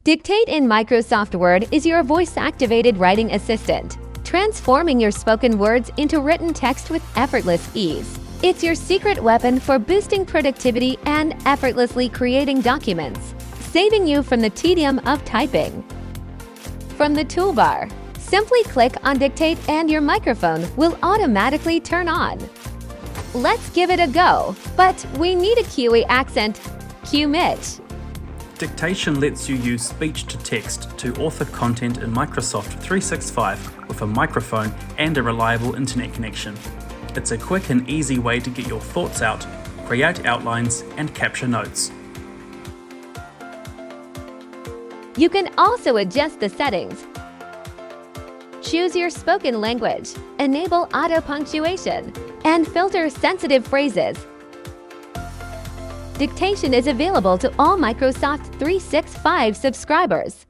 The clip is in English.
Dictate in Microsoft Word is your voice-activated writing assistant, transforming your spoken words into written text with effortless ease. It's your secret weapon for boosting productivity and effortlessly creating documents, saving you from the tedium of typing. From the toolbar, simply click on Dictate and your microphone will automatically turn on. Let's give it a go, but we need a Kiwi accent. Cue Mitch. Dictation lets you use speech-to-text to author content in Microsoft 365 with a microphone and a reliable internet connection. It's a quick and easy way to get your thoughts out, create outlines, and capture notes. You can also adjust the settings. Choose your spoken language, enable auto-punctuation, and filter sensitive phrases. Dictation is available to all Microsoft 365 subscribers.